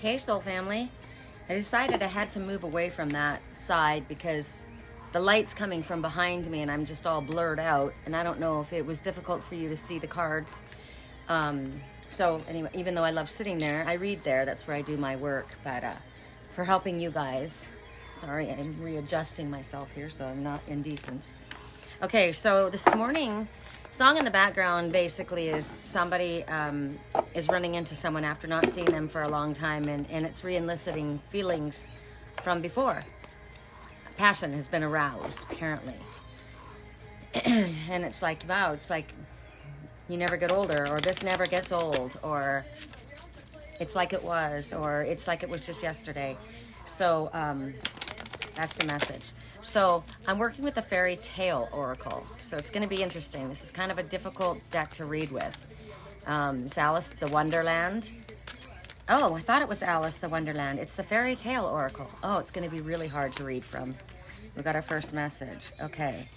Hey, Soul Family. I decided I had to move away from that side because the light's coming from behind me and I'm just all blurred out. And I don't know if it was difficult for you to see the cards. So anyway, even though I love sitting there, I read there. That's where I do my work. But for helping you guys, sorry, I'm readjusting myself here so I'm not indecent. Okay, so this morning, song in the background basically is somebody is running into someone after not seeing them for a long time, and it's re-eliciting feelings from before. Passion has been aroused, apparently. And it's like, wow, it's like you never get older, or this never gets old, or it's like it was, or it's like it was just yesterday. So that's the message. So I'm working with the Fairytale Oracle. So it's going to be interesting. This is kind of a difficult deck to read with. It's Alice the Wonderland. Oh, I thought it was Alice the Wonderland. It's the Fairytale Oracle. Oh, it's going to be really hard to read from. We got our first message. Okay.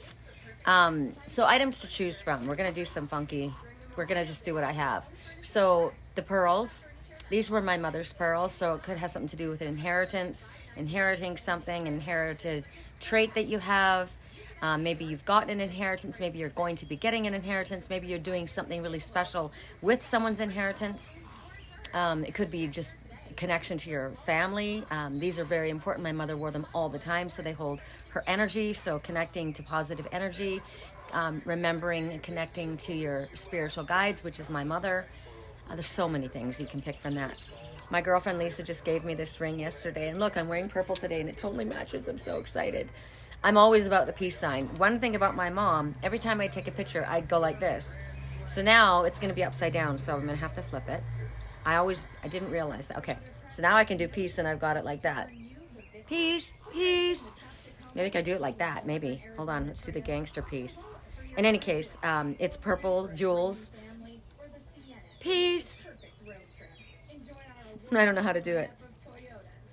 So items to choose from. We're going to do some funky. We're going to just do what I have. So the pearls. These were my mother's pearls, so it could have something to do with inheritance, inheriting something, inherited trait that you have. Maybe you've gotten an inheritance. Maybe you're going to be getting an inheritance. Maybe you're doing something really special with someone's inheritance. It could be just connection to your family. These are very important. My mother wore them all the time, so they hold her energy. So connecting to positive energy, remembering and connecting to your spiritual guides, which is my mother. There's so many things you can pick from that. My girlfriend Lisa just gave me this ring yesterday, and look, I'm wearing purple today, and it totally matches. I'm so excited. I'm always about the peace sign. One thing about my mom, every time I take a picture, I'd go like this. So now it's going to be upside down, so I'm going to have to flip it. I didn't realize that. Okay, so now I can do peace, and I've got it like that. Peace, peace. Maybe I could do it like that, maybe. Hold on, let's do the gangster piece. In any case, it's purple jewels. Peace. I don't know how to do it.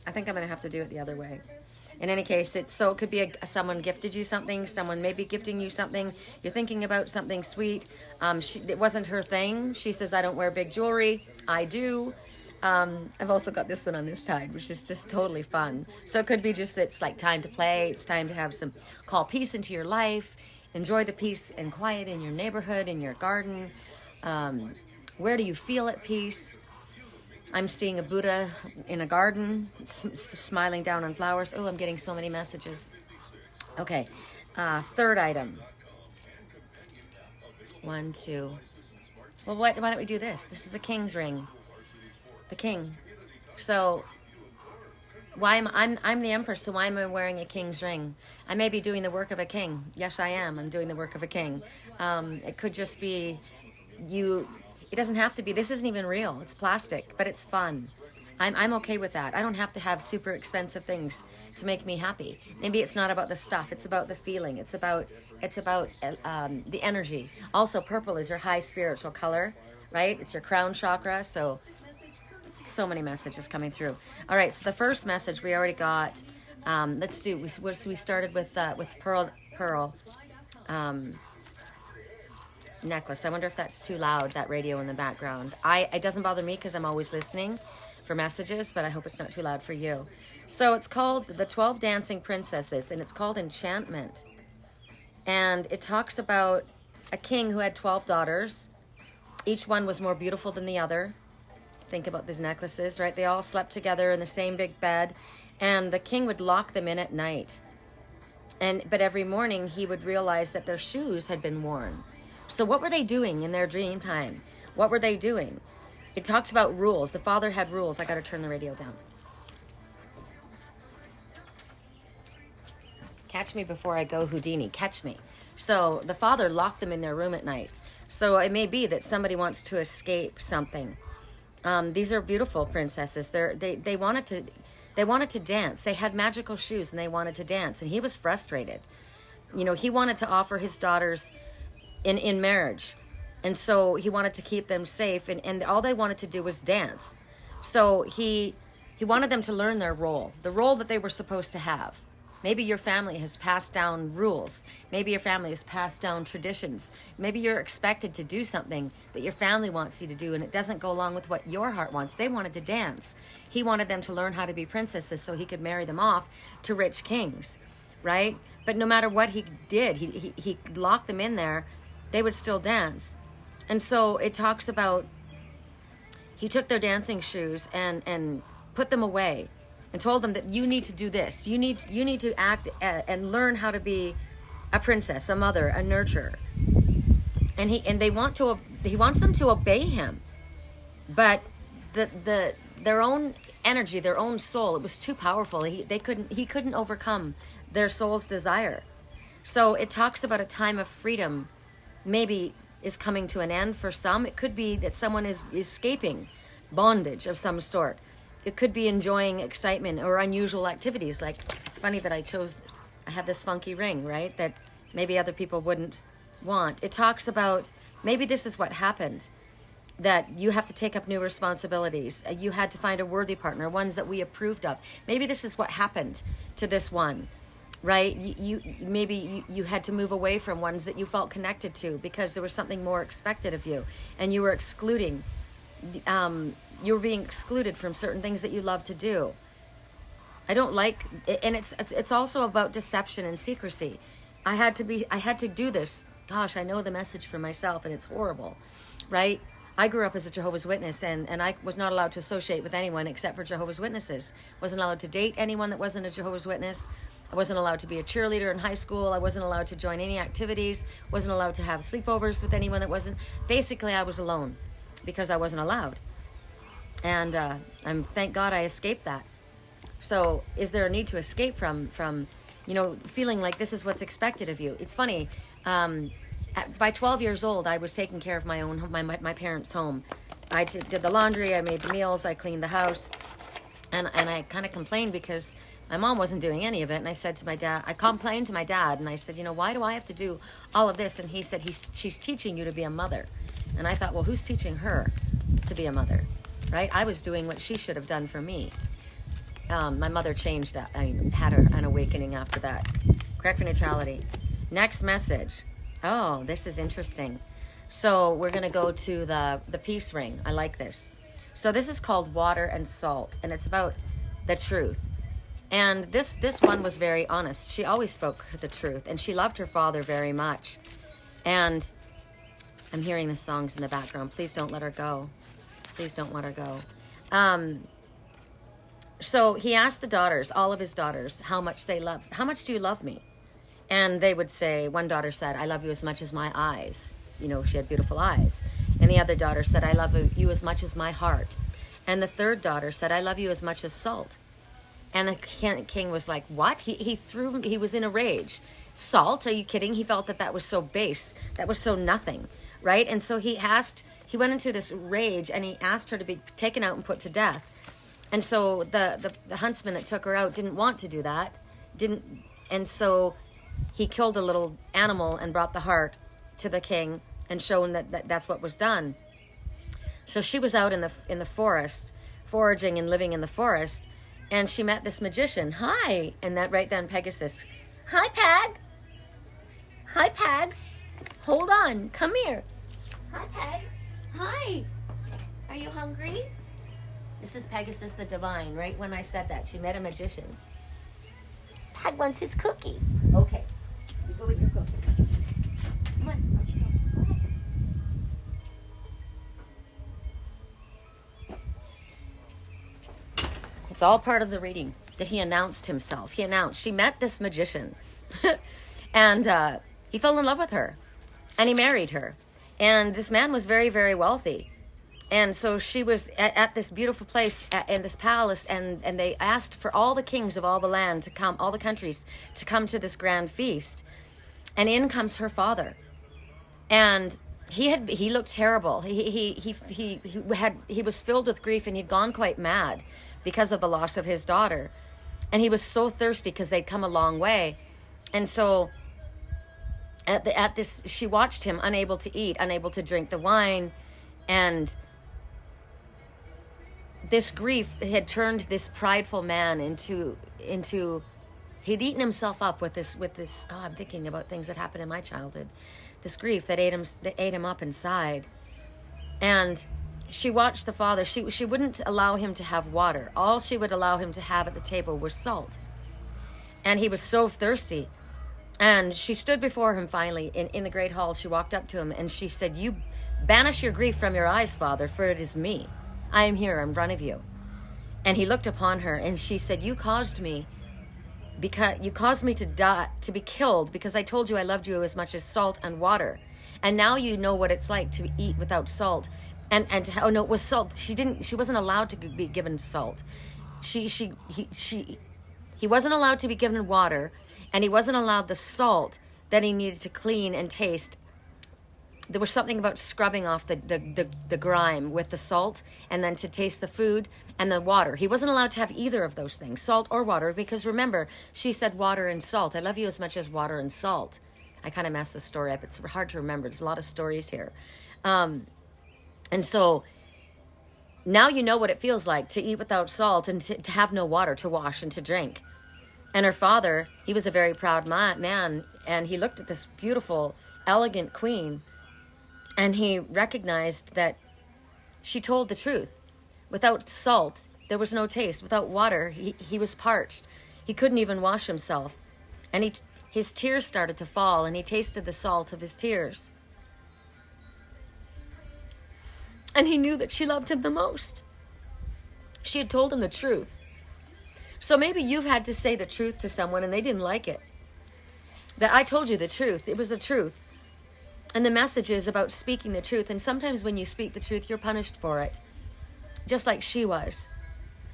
I think I'm going to have to do it the other way. In any case, it could be someone gifted you something, someone may be gifting you something, you're thinking about something sweet. It wasn't her thing. She says, I don't wear big jewelry. I do. I've also got this one on this side, which is just totally fun. So it could be just that it's like time to play. It's time to have call peace into your life. Enjoy the peace and quiet in your neighborhood, in your garden. Where do you feel at peace? I'm seeing a Buddha in a garden, smiling down on flowers. Oh, I'm getting so many messages. Okay, third item. 1, 2. Well, why don't we do this? This is a king's ring. The king. So, I'm the empress, so why am I wearing a king's ring? I may be doing the work of a king. Yes, I am. I'm doing the work of a king. It could just be you. It doesn't have to be. This isn't even real. It's plastic, but it's fun. I'm okay with that. I don't have to have super expensive things to make me happy. Maybe it's not about the stuff. It's about the feeling. It's about the energy. Also, purple is your high spiritual color, right? It's your crown chakra. So many messages coming through. All right. So the first message we already got. Let's do. We started with pearl. Necklace. I wonder if that's too loud, that radio in the background. It doesn't bother me because I'm always listening for messages, but I hope it's not too loud for you. So it's called The 12 Dancing Princesses, and it's called Enchantment. And it talks about a king who had 12 daughters. Each one was more beautiful than the other. Think about these necklaces, right? They all slept together in the same big bed, and the king would lock them in at night. But every morning he would realize that their shoes had been worn. So what were they doing in their dream time? What were they doing? It talks about rules. The father had rules. I got to turn the radio down. Catch me before I go Houdini. Catch me. So the father locked them in their room at night. So it may be that somebody wants to escape something. These are beautiful princesses. They wanted to dance. They had magical shoes and they wanted to dance. And he was frustrated. He wanted to offer his daughters in marriage, and so he wanted to keep them safe, and all they wanted to do was dance. So he wanted them to learn their role, the role that they were supposed to have. Maybe your family has passed down rules. Maybe your family has passed down traditions. Maybe you're expected to do something that your family wants you to do, and it doesn't go along with what your heart wants. They wanted to dance. He wanted them to learn how to be princesses so he could marry them off to rich kings, right? But no matter what he did, he locked them in there, they would still dance. And so it talks about he took their dancing shoes and put them away, and told them that you need to do this. You need to act and learn how to be a princess, a mother, a nurturer. And he wants them to obey him, but their own energy, their own soul, it was too powerful. He couldn't overcome their soul's desire. So it talks about a time of freedom, maybe is coming to an end for some. It could be that someone is escaping bondage of some sort. It could be enjoying excitement or unusual activities. Like, funny that I have this funky ring, right? That maybe other people wouldn't want. It talks about maybe this is what happened, that you have to take up new responsibilities. You had to find a worthy partner, ones that we approved of. Maybe this is what happened to this one, right? Maybe you had to move away from ones that you felt connected to because there was something more expected of you, and you were excluding. You were being excluded from certain things that you love to do. I don't like, and it's also about deception and secrecy. I had to do this. Gosh, I know the message for myself, and it's horrible, right? I grew up as a Jehovah's Witness, and I was not allowed to associate with anyone except for Jehovah's Witnesses. Wasn't allowed to date anyone that wasn't a Jehovah's Witness. I wasn't allowed to be a cheerleader in high school. I wasn't allowed to join any activities. Wasn't allowed to have sleepovers with anyone that wasn't. Basically, I was alone because I wasn't allowed. And thank God I escaped that. So is there a need to escape from feeling like this is what's expected of you? It's funny. By 12 years old, I was taking care of my parents' home. I did the laundry, I made the meals, I cleaned the house. And I kind of complained because my mom wasn't doing any of it. And I said to my dad, I complained to my dad, and I said, why do I have to do all of this? And he said, she's teaching you to be a mother. And I thought, well, who's teaching her to be a mother? Right? I was doing what she should have done for me. My mother changed. Had an awakening after that. Correct for neutrality. Next message. Oh, this is interesting. So we're going to go to the peace ring. I like this. So this is called Water and Salt, and it's about the truth. And this one was very honest. She always spoke the truth, and she loved her father very much. And I'm hearing the songs in the background. Please don't let her go. Please don't let her go. So he asked the daughters, all of his daughters, how much do you love me? And they would say, one daughter said, I love you as much as my eyes. She had beautiful eyes. And the other daughter said, I love you as much as my heart. And the third daughter said, I love you as much as salt. And the king was like, what? He was in a rage. Salt? Are you kidding? He felt that was so base. That was so nothing, right? And so he went into this rage, and he asked her to be taken out and put to death. And so the huntsman that took her out didn't want to do that. And so he killed a little animal and brought the heart to the king and shown that's what was done. So she was out in the forest, foraging and living in the forest, and she met this magician. Hi! And that right then, Pegasus. Hi, Peg! Hi, Peg! Hold on, come here. Hi, Peg. Hi! Are you hungry? This is Pegasus the Divine. Right when I said that, she met a magician. Peg wants his cookie. Okay, you go with your cookie. Come on. It's all part of the reading that he announced himself. She met this magician and he fell in love with her and he married her. And this man was very, very wealthy. And so she was at this beautiful place in this palace, and they asked for all the kings of all the land to come, all the countries to come to this grand feast. And in comes her father. And he looked terrible. He was filled with grief, and he'd gone quite mad because of the loss of his daughter. And he was so thirsty because they'd come a long way. And so at this, she watched him unable to eat, unable to drink the wine, and this grief had turned this prideful man into He'd eaten himself up with this, oh, I'm thinking about things that happened in my childhood. This grief that ate him up inside. And she watched the father. She wouldn't allow him to have water. All she would allow him to have at the table was salt. And he was so thirsty. And she stood before him finally in the great hall. She walked up to him and she said, "You banish your grief from your eyes, Father, for it is me. I am here in front of you." And he looked upon her and she said, you caused me to die, to be killed, because I told you I loved you as much as salt and water. And now you know what it's like to eat without salt. And oh no, it was salt. She wasn't allowed to be given salt. He wasn't allowed to be given water, and he wasn't allowed the salt that he needed to clean and taste. There was something about scrubbing off the grime with the salt, and then to taste the food and the water. He wasn't allowed to have either of those things, salt or water, because remember, she said water and salt. I love you as much as water and salt. I kind of messed the story up. It's hard to remember. There's a lot of stories here. And so now you know what it feels like to eat without salt and to have no water to wash and to drink. And her father, he was a very proud man, and he looked at this beautiful, elegant queen, and he recognized that she told the truth. Without salt, there was no taste. Without water, he was parched. He couldn't even wash himself. And his tears started to fall, and he tasted the salt of his tears. And he knew that she loved him the most. She had told him the truth. So maybe you've had to say the truth to someone and they didn't like it. But I told you the truth. It was the truth. And the message is about speaking the truth. And sometimes when you speak the truth, you're punished for it. Just like she was.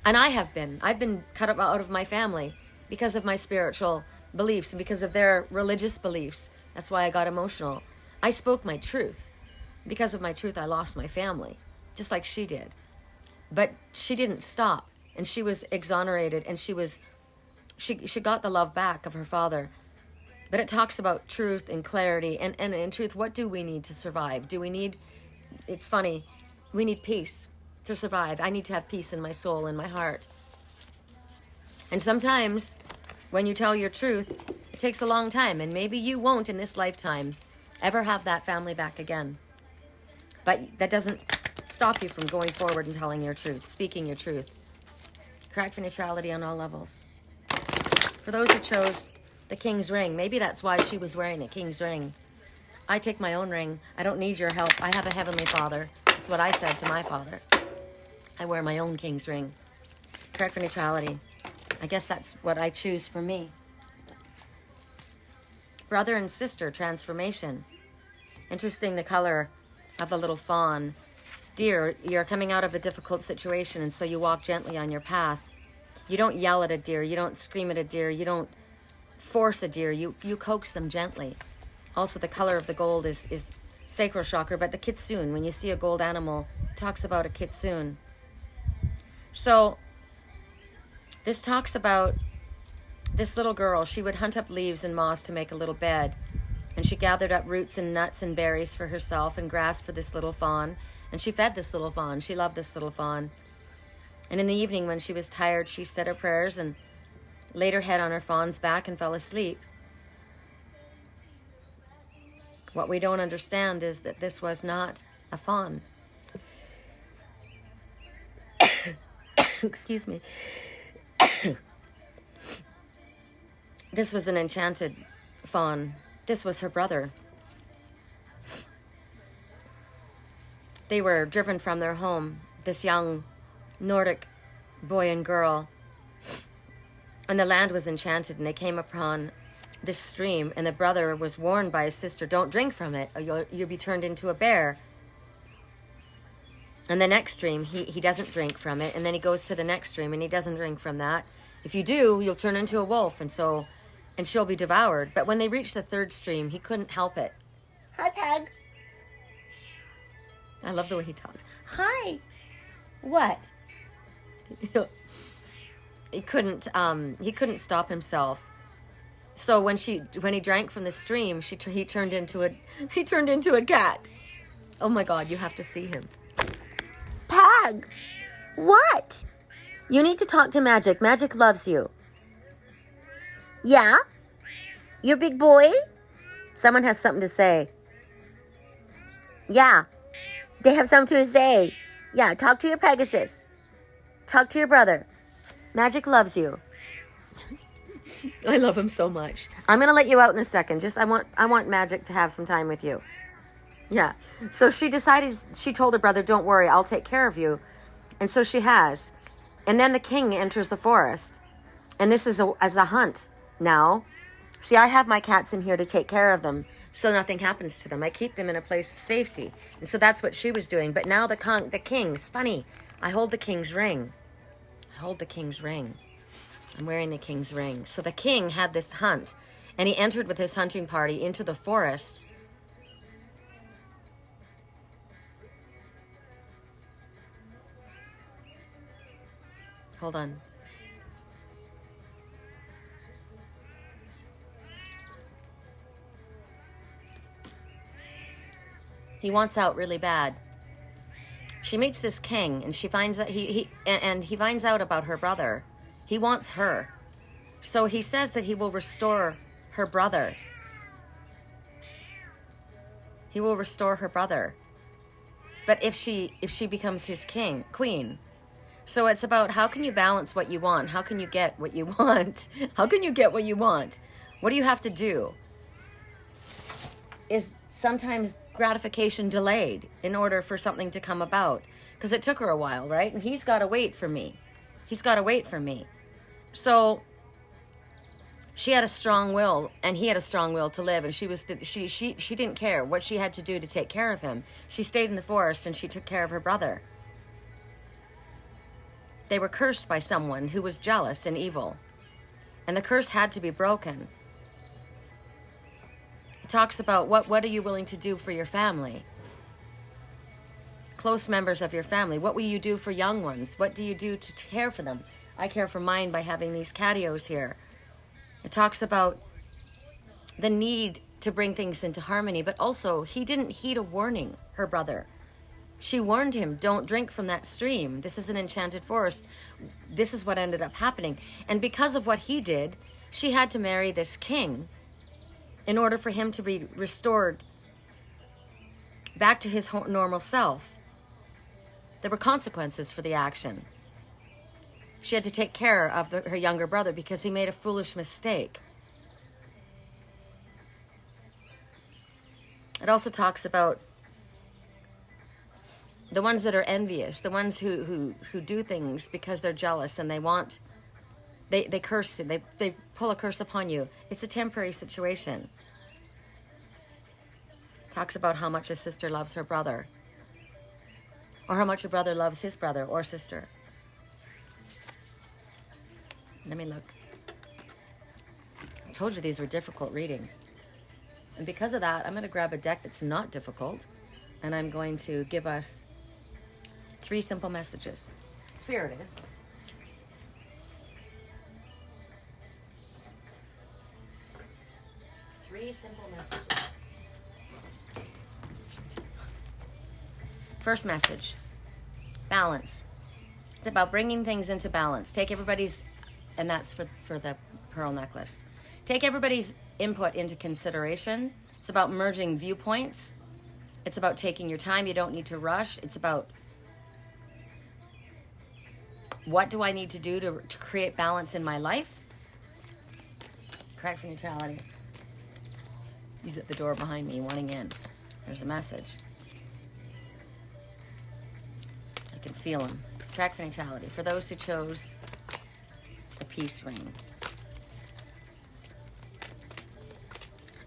And I've been cut out of my family because of my spiritual beliefs and because of their religious beliefs. That's why I got emotional. I spoke my truth. Because of my truth, I lost my family, just like she did. But she didn't stop, and she was exonerated, and she got the love back of her father. But it talks about truth and clarity, and in truth, what do we need to survive? It's funny, we need peace to survive. I need to have peace in my soul, in my heart. And sometimes, when you tell your truth, it takes a long time, and maybe you won't in this lifetime ever have that family back again. But that doesn't stop you from going forward and telling your truth, speaking your truth. Correct for neutrality on all levels. For those who chose the king's ring, maybe that's why she was wearing the king's ring. I take my own ring. I don't need your help. I have a heavenly father. That's what I said to my father. I wear my own king's ring. Correct for neutrality. I guess that's what I choose for me. Brother and sister transformation. Interesting, the color of the little fawn. Deer, you're coming out of a difficult situation, and so you walk gently on your path. You don't yell at a deer. You don't scream at a deer. You don't force a deer. You coax them gently. Also, the color of the gold is sacral chakra, but the kitsune, when you see a gold animal, it talks about a kitsune. So this talks about this little girl. She would hunt up leaves and moss to make a little bed. And she gathered up roots and nuts and berries for herself and grass for this little fawn. And she fed this little fawn. She loved this little fawn. And in the evening when she was tired, she said her prayers and laid her head on her fawn's back and fell asleep. What we don't understand is that this was not a fawn. Excuse me. This was an enchanted fawn. This was her brother. They were driven from their home, this young Nordic boy and girl. And the land was enchanted, and they came upon this stream, and the brother was warned by his sister, don't drink from it, or you'll be turned into a bear. And the next stream, he doesn't drink from it, and then he goes to the next stream, and he doesn't drink from that. If you do, you'll turn into a wolf, and she'll be devoured. But when they reached the third stream, he couldn't help it. Hi, Peg. I love the way he talks. Hi. What? He couldn't stop himself. So when he drank from the stream, he turned into a cat. Oh my God, you have to see him. Peg. What? You need to talk to Magic. Magic loves you. Yeah? You big boy? Someone has something to say. Yeah. They have something to say. Yeah, talk to your Pegasus. Talk to your brother. Magic loves you. I love him so much. I'm going to let you out in a second. Just I want Magic to have some time with you. Yeah. So she told her brother, don't worry, I'll take care of you. And so she has. And then the king enters the forest. And this is as a hunt now. See, I have my cats in here to take care of them so nothing happens to them. I keep them in a place of safety. And so that's what she was doing. But now the king, it's funny. I hold the king's ring. I'm wearing the king's ring. So the king had this hunt. And he entered with his hunting party into the forest. Hold on. He wants out really bad. She meets this king, and she finds out he finds out about her brother. He wants her, so he says that he will restore her brother. He will restore her brother, but if she becomes his queen. So it's about how can you balance what you want? How can you get what you want? How can you get what you want? What do you have to do? Is sometimes gratification delayed in order for something to come about? Because it took her a while, right? And he's got to wait for me. So she had a strong will, and he had a strong will to live, and she didn't care what she had to do to take care of him. She stayed in the forest and she took care of her brother. They were cursed by someone who was jealous and evil, and the curse had to be broken. It talks about what are you willing to do for your family? Close members of your family. What will you do for young ones? What do you do to care for them? I care for mine by having these catios here. It talks about the need to bring things into harmony, but also he didn't heed a warning, her brother. She warned him, don't drink from that stream. This is an enchanted forest. This is what ended up happening. And because of what he did, she had to marry this king in order for him to be restored back to his normal self. There were consequences for the action. She had to take care of her younger brother because he made a foolish mistake. It also talks about the ones that are envious, the ones who do things because they're jealous and they curse you, they pull a curse upon you. It's a temporary situation. Talks about how much a sister loves her brother, or how much a brother loves his brother or sister. Let me look. I told you these were difficult readings. And because of that, I'm going to grab a deck that's not difficult, and I'm going to give us 3 simple messages. Spirit is. Three simple messages. First message, balance. It's about bringing things into balance. Take everybody's, and that's for the pearl necklace. Take everybody's input into consideration. It's about merging viewpoints. It's about taking your time. You don't need to rush. It's about what do I need to do to create balance in my life? Correct for neutrality. He's at the door behind me, wanting in. There's a message. I can feel him. Track for neutrality. For those who chose the peace ring.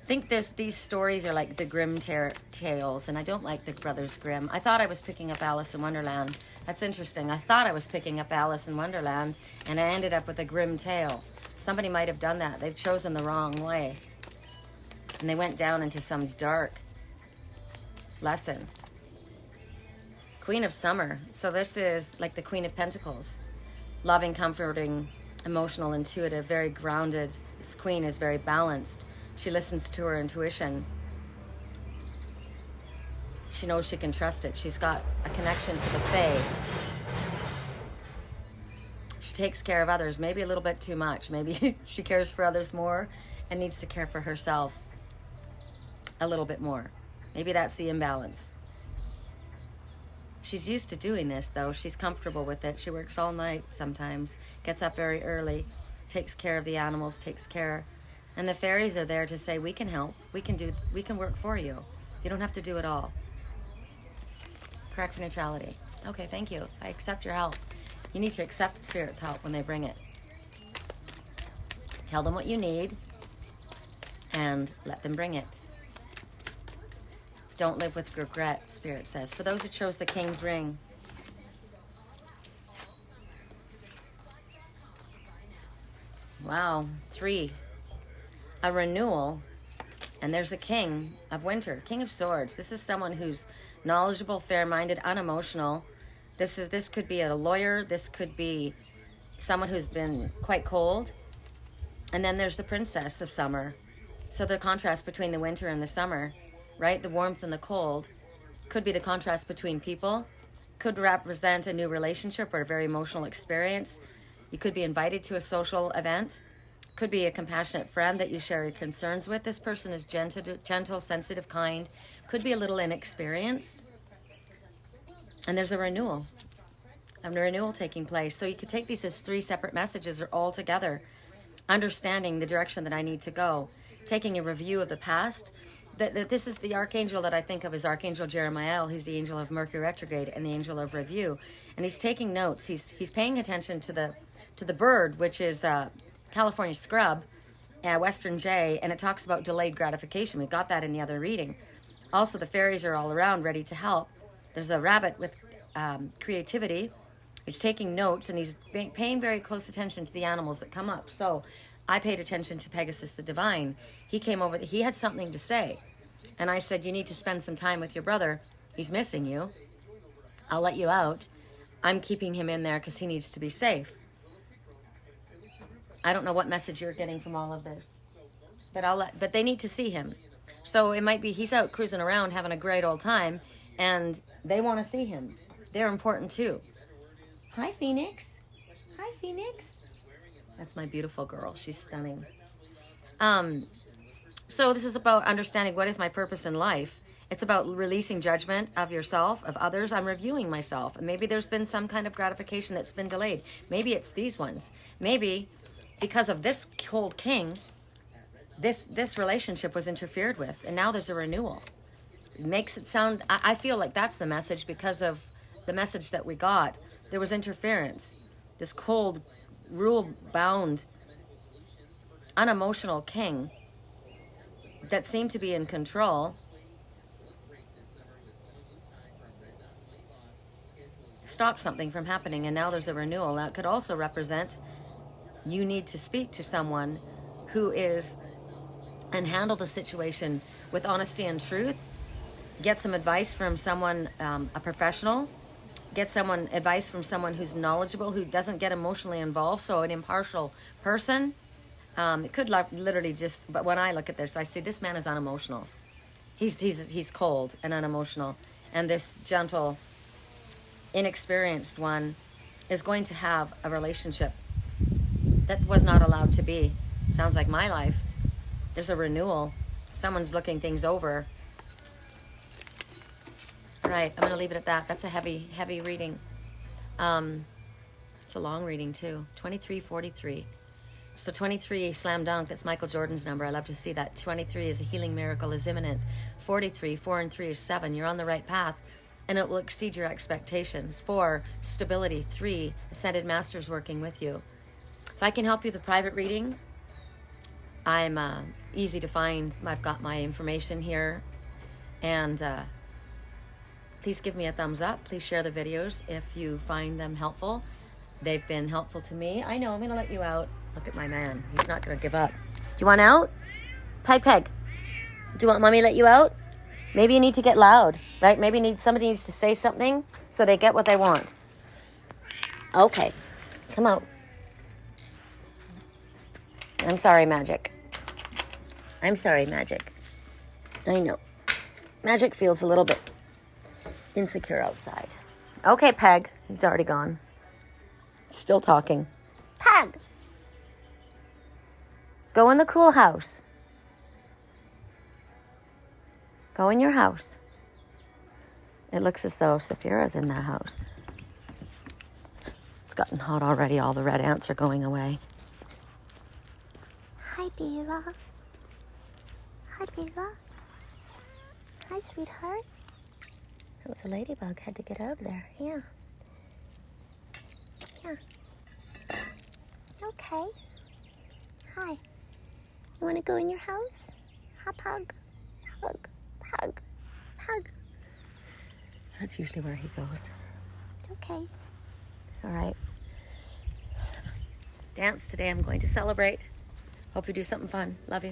I think these stories are like the Grimm tales, and I don't like the Brothers Grimm. I thought I was picking up Alice in Wonderland. That's interesting. I thought I was picking up Alice in Wonderland, and I ended up with a Grimm tale. Somebody might have done that. They've chosen the wrong way. And they went down into some dark lesson. Queen of Summer. So this is like the Queen of Pentacles. Loving, comforting, emotional, intuitive, very grounded. This queen is very balanced. She listens to her intuition. She knows she can trust it. She's got a connection to the Fae. She takes care of others, maybe a little bit too much. Maybe she cares for others more and needs to care for herself a little bit more. Maybe that's the imbalance. She's used to doing this, though. She's comfortable with it. She works all night sometimes, gets up very early, takes care of the animals, takes care. And the fairies are there to say, we can help. We can work for you. You don't have to do it all. Correct for neutrality. Okay, thank you. I accept your help. You need to accept Spirit's help when they bring it. Tell them what you need and let them bring it. Don't live with regret, Spirit says. For those who chose the King's Ring. Wow. 3. A renewal. And there's a King of Winter. King of Swords. This is someone who's knowledgeable, fair-minded, unemotional. This could be a lawyer. This could be someone who's been quite cold. And then there's the Princess of Summer. So the contrast between the winter and the summer, right? The warmth and the cold could be the contrast between people. Could represent a new relationship or a very emotional experience. You could be invited to a social event. Could be a compassionate friend that you share your concerns with. This person is gentle, sensitive, kind. Could be a little inexperienced. And there's a renewal taking place. So you could take these as 3 separate messages or all together. Understanding the direction that I need to go. Taking a review of the past. This is the archangel that I think of as Archangel Jeremiah. He's the angel of Mercury retrograde and the angel of review. And he's taking notes. He's paying attention to the bird, which is California scrub, Western jay, and it talks about delayed gratification. We got that in the other reading. Also, the fairies are all around ready to help. There's a rabbit with creativity. He's taking notes, and he's paying very close attention to the animals that come up. So I paid attention to Pegasus the Divine. He came over. He had something to say. And I said, you need to spend some time with your brother. He's missing you. I'll let you out. I'm keeping him in there because he needs to be safe. I don't know what message you're getting from all of this. But they need to see him. So it might be he's out cruising around having a great old time, and they want to see him. They're important too. Hi, Phoenix. Hi, Phoenix. That's my beautiful girl. She's stunning. So this is about understanding what is my purpose in life. It's about releasing judgment of yourself, of others. I'm reviewing myself. And maybe there's been some kind of gratification that's been delayed. Maybe it's these ones. Maybe because of this cold king, this relationship was interfered with. And now there's a renewal. It makes it sound... I feel like that's the message because of the message that we got. There was interference. This cold, rule-bound, unemotional king that seemed to be in control stopped something from happening, and now there's a renewal. That could also represent you need to speak to someone who is and handle the situation with honesty and truth. Get some advice from someone, a professional. Get advice from someone who's knowledgeable, who doesn't get emotionally involved, so an impartial person. It could literally just, but when I look at this, I see this man is unemotional. He's cold and unemotional. And this gentle, inexperienced one is going to have a relationship that was not allowed to be. Sounds like my life. There's a renewal. Someone's looking things over. All right, I'm going to leave it at that. That's a heavy, heavy reading. It's a long reading, too. 2343. So 23, slam dunk. That's Michael Jordan's number. I love to see that. 23 is a healing miracle is imminent. 43, 4 and 3 is 7. You're on the right path, and it will exceed your expectations. 4, stability. 3, ascended masters working with you. If I can help you with a private reading, I'm easy to find. I've got my information here. And please give me a thumbs up. Please share the videos if you find them helpful. They've been helpful to me. I know, I'm going to let you out. Look at my man. He's not going to give up. Do you want out? Peg. Do you want mommy to let you out? Maybe you need to get loud, right? Maybe somebody needs to say something so they get what they want. Okay. Come out. I'm sorry, Magic. I'm sorry, Magic. I know. Magic feels a little bit insecure outside. Okay, Peg. He's already gone. Still talking. Pug. Go in the cool house. Go in your house. It looks as though Saphira's in that house. It's gotten hot already. All the red ants are going away. Hi, Beva. Hi, Beva. Hi, sweetheart. That was a ladybug. Had to get over there. Yeah. Yeah. Okay. Hi. You want to go in your house? Hop, hug. Hug. Hug. Hug. That's usually where he goes. Okay. All right. Dance today. I'm going to celebrate. Hope you do something fun. Love you.